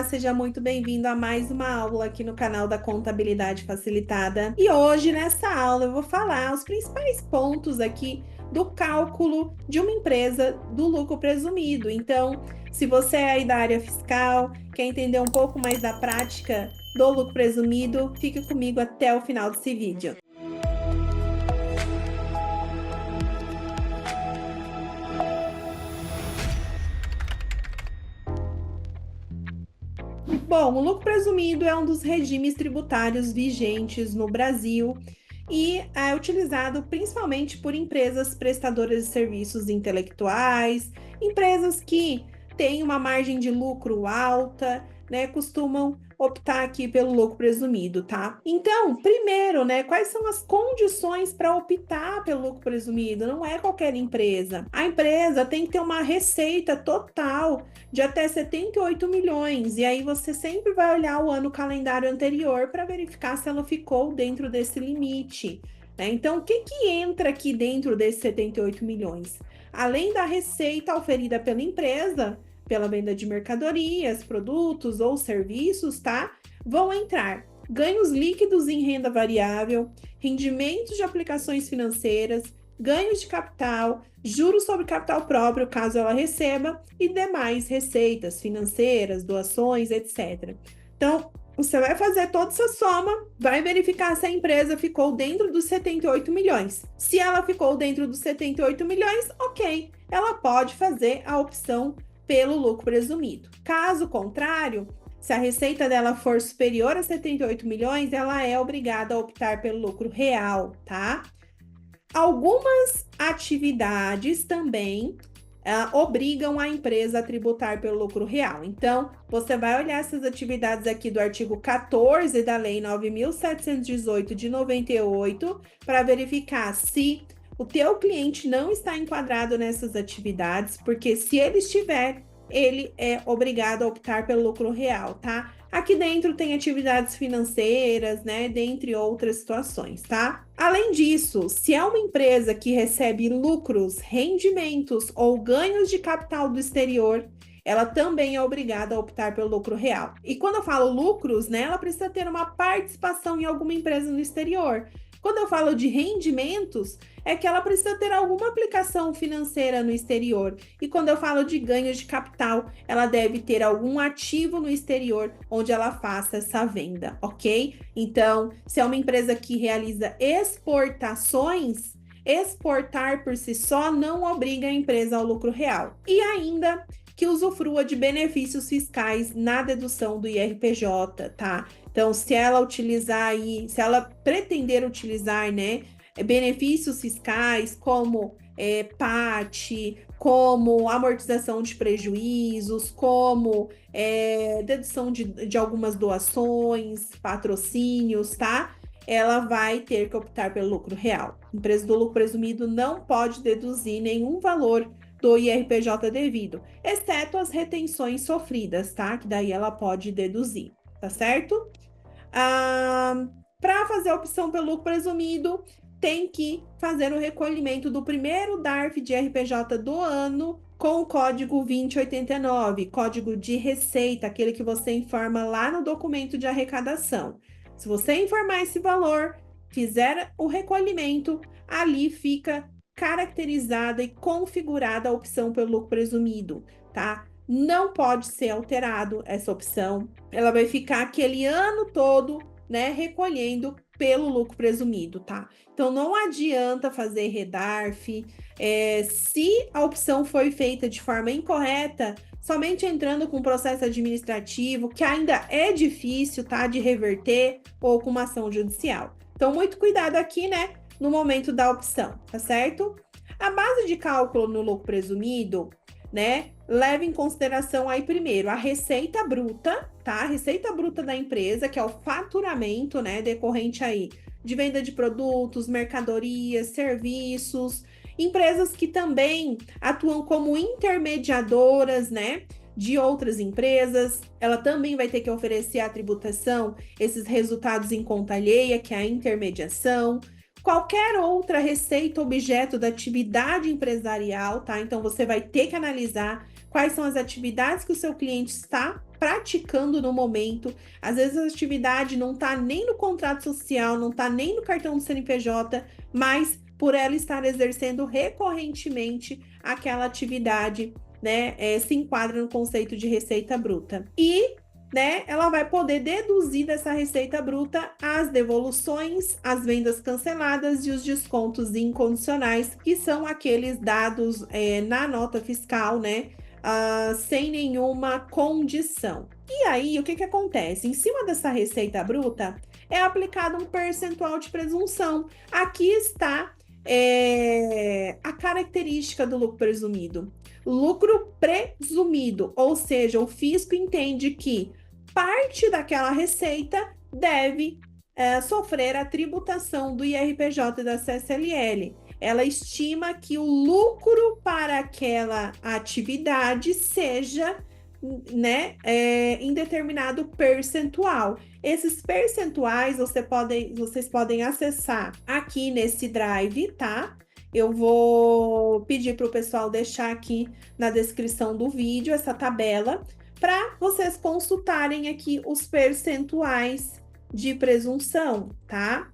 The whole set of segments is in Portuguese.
Olá, seja muito bem-vindo a mais uma aula aqui no canal da Contabilidade Facilitada. E hoje, nessa aula, eu vou falar os principais pontos aqui do cálculo de uma empresa do lucro presumido. Então, se você é aí da área fiscal, quer entender um pouco mais da prática do lucro presumido, fique comigo até o final desse vídeo. Bom, o lucro presumido é um dos regimes tributários vigentes no Brasil e é utilizado principalmente por empresas prestadoras de serviços intelectuais, empresas que têm uma margem de lucro alta, né, costumam optar aqui pelo lucro presumido, tá? Então, primeiro, né, quais são as condições para optar pelo lucro presumido? Não é qualquer empresa. A empresa tem que ter uma receita total de até 78 milhões, e aí você sempre vai olhar o ano calendário anterior para verificar se ela ficou dentro desse limite, né? Então, o que entra aqui dentro desses 78 milhões? Além da receita oferida pela empresa, pela venda de mercadorias, produtos ou serviços, tá? Vão entrar ganhos líquidos em renda variável, rendimentos de aplicações financeiras, ganhos de capital, juros sobre capital próprio, caso ela receba, e demais receitas financeiras, doações, etc. Então, você vai fazer toda essa soma, vai verificar se a empresa ficou dentro dos 78 milhões. Se ela ficou dentro dos 78 milhões, ok, ela pode fazer a opção pelo lucro presumido. Caso contrário, se a receita dela for superior a 78 milhões, ela é obrigada a optar pelo lucro real, tá? Algumas atividades também obrigam a empresa a tributar pelo lucro real. Então, você vai olhar essas atividades aqui do artigo 14 da Lei 9.718 de 98 para verificar se o teu cliente não está enquadrado nessas atividades, porque se ele estiver, ele é obrigado a optar pelo lucro real, tá? Aqui dentro tem atividades financeiras, né, dentre outras situações, tá? Além disso, se é uma empresa que recebe lucros, rendimentos ou ganhos de capital do exterior, ela também é obrigada a optar pelo lucro real. E quando eu falo lucros, né, ela precisa ter uma participação em alguma empresa no exterior. Quando eu falo de rendimentos, é que ela precisa ter alguma aplicação financeira no exterior. E quando eu falo de ganhos de capital, ela deve ter algum ativo no exterior onde ela faça essa venda, ok? Então, se é uma empresa que realiza exportações, exportar por si só não obriga a empresa ao lucro real. E ainda que usufrua de benefícios fiscais na dedução do IRPJ, tá? Então, se ela utilizar aí, se ela pretender utilizar, né, benefícios fiscais como PAT, como amortização de prejuízos, como dedução de algumas doações, patrocínios, tá? Ela vai ter que optar pelo lucro real. A empresa do lucro presumido não pode deduzir nenhum valor do IRPJ devido, exceto as retenções sofridas, tá? Que daí ela pode deduzir, tá certo? Para fazer a opção pelo lucro presumido, tem que fazer o recolhimento do primeiro DARF de RPJ do ano com o código 2089, código de receita, aquele que você informa lá no documento de arrecadação. Se você informar esse valor, fizer o recolhimento, ali fica caracterizada e configurada a opção pelo lucro presumido, tá? Não pode ser alterado essa opção. Ela vai ficar aquele ano todo, né, recolhendo pelo lucro presumido, tá? Então, não adianta fazer redarf. Se a opção foi feita de forma incorreta, somente entrando com processo administrativo, que ainda é difícil, tá, de reverter, ou com uma ação judicial. Então, muito cuidado aqui, né, no momento da opção, tá certo? A base de cálculo no lucro presumido, né, leva em consideração aí primeiro a receita bruta, tá? A receita bruta da empresa, que é o faturamento, né, decorrente aí de venda de produtos, mercadorias, serviços, empresas que também atuam como intermediadoras, né, de outras empresas. Ela também vai ter que oferecer à tributação esses resultados em conta alheia, que é a intermediação. Qualquer outra receita objeto da atividade empresarial, tá? Então, você vai ter que analisar quais são as atividades que o seu cliente está praticando no momento. Às vezes a atividade não está nem no contrato social, não está nem no cartão do CNPJ, mas por ela estar exercendo recorrentemente aquela atividade, né, se enquadra no conceito de receita bruta. E, né, ela vai poder deduzir dessa receita bruta as devoluções, as vendas canceladas e os descontos incondicionais, que são aqueles dados na nota fiscal, né, sem nenhuma condição. E aí, o que que acontece? Em cima dessa receita bruta, é aplicado um percentual de presunção. Aqui está a característica do lucro presumido. Lucro presumido, ou seja, o fisco entende que parte daquela receita deve sofrer a tributação do IRPJ e da CSLL. Ela estima que o lucro para aquela atividade seja, né, em determinado percentual. Esses percentuais vocês podem acessar aqui nesse drive, tá? Eu vou pedir para o pessoal deixar aqui na descrição do vídeo essa tabela para vocês consultarem aqui os percentuais de presunção, tá?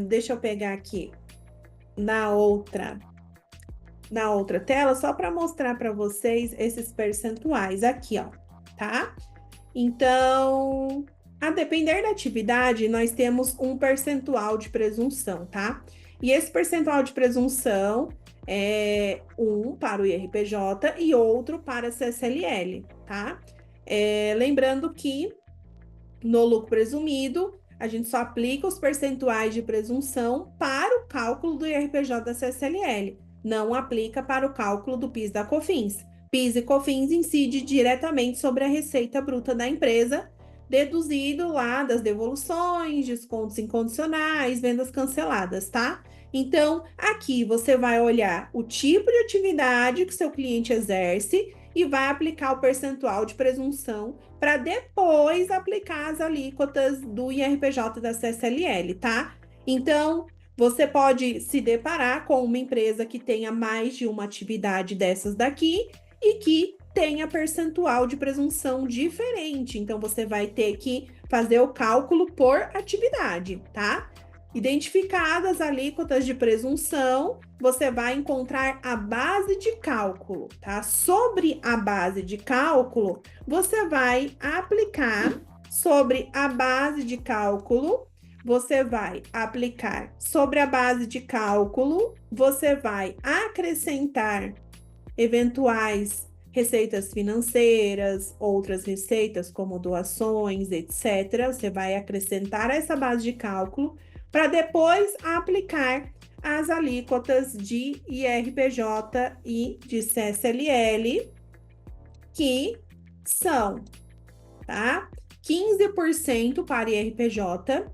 Deixa eu pegar aqui na outra tela, só para mostrar para vocês esses percentuais aqui, ó, tá? Então, a depender da atividade, nós temos um percentual de presunção, tá? E esse percentual de presunção é um para o IRPJ e outro para a CSLL, tá? Lembrando que no lucro presumido, a gente só aplica os percentuais de presunção para o cálculo do IRPJ da CSLL, não aplica para o cálculo do PIS da COFINS. PIS e COFINS incide diretamente sobre a receita bruta da empresa, deduzido lá das devoluções, descontos incondicionais, vendas canceladas, tá? Então, aqui você vai olhar o tipo de atividade que seu cliente exerce e vai aplicar o percentual de presunção para depois aplicar as alíquotas do IRPJ e da CSLL, tá? Então, você pode se deparar com uma empresa que tenha mais de uma atividade dessas daqui e que tenha percentual de presunção diferente. Então, você vai ter que fazer o cálculo por atividade, tá? Identificadas as alíquotas de presunção, você vai encontrar a base de cálculo, tá? Sobre a base de cálculo, você vai aplicar sobre a base de cálculo, você vai aplicar sobre a base de cálculo, você vai acrescentar eventuais receitas financeiras, outras receitas como doações, etc. Você vai acrescentar essa base de cálculo para depois aplicar as alíquotas de IRPJ e de CSLL, que são, tá? 15% para IRPJ,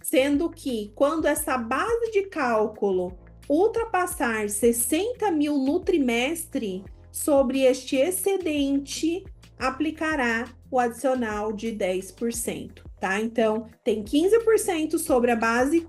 sendo que quando essa base de cálculo ultrapassar 60 mil no trimestre, sobre este excedente aplicará o adicional de 10%, tá? Então, tem 15% sobre a base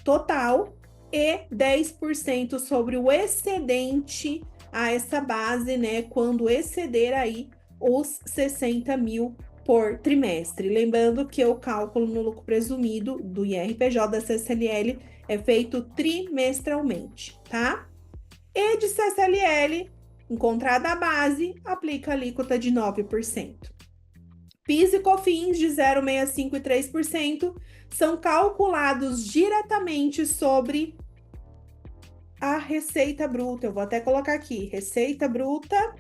total e 10% sobre o excedente a essa base, né? Quando exceder aí os 60 mil por trimestre. Lembrando que o cálculo no lucro presumido do IRPJ da CSLL é feito trimestralmente, tá? E de CSLL, encontrada a base, aplica a alíquota de 9%. PIS e COFINS de 0,65% e 3% são calculados diretamente sobre a receita bruta. Eu vou até colocar aqui, receita bruta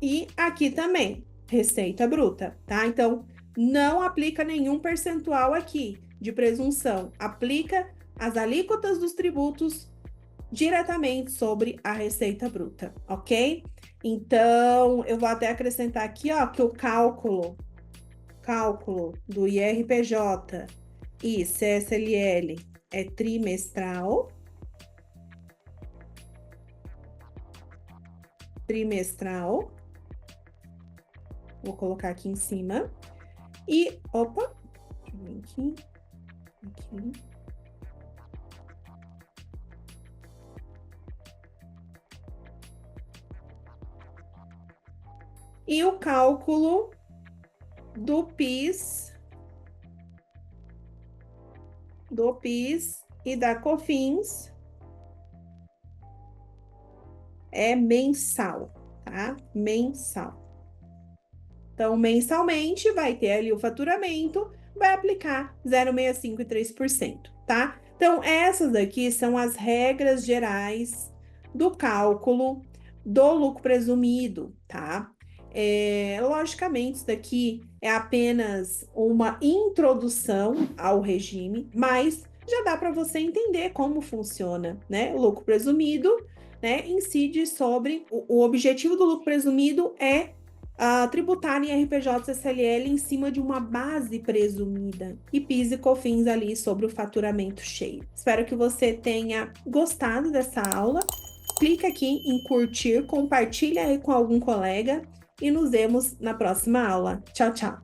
e aqui também, receita bruta, tá? Então, não aplica nenhum percentual aqui de presunção. Aplica as alíquotas dos tributos diretamente sobre a receita bruta, ok? Então, eu vou até acrescentar aqui, ó, que o cálculo do IRPJ e CSLL é trimestral. Vou colocar aqui em cima. E, opa, deixa eu ver aqui. E o cálculo do PIS, e da COFINS é mensal, tá? Mensal. Então, mensalmente, vai ter ali o faturamento, vai aplicar 0,65 e 3%, tá? Então, essas daqui são as regras gerais do cálculo do lucro presumido, tá? Logicamente, isso daqui é apenas uma introdução ao regime, mas já dá para você entender como funciona, né? O lucro presumido, né, incide sobre o objetivo do lucro presumido é tributar em RPJ e CLL em cima de uma base presumida e PIS e COFINS ali sobre o faturamento cheio. Espero que você tenha gostado dessa aula. Clica aqui em curtir, compartilha aí com algum colega e nos vemos na próxima aula. Tchau, tchau!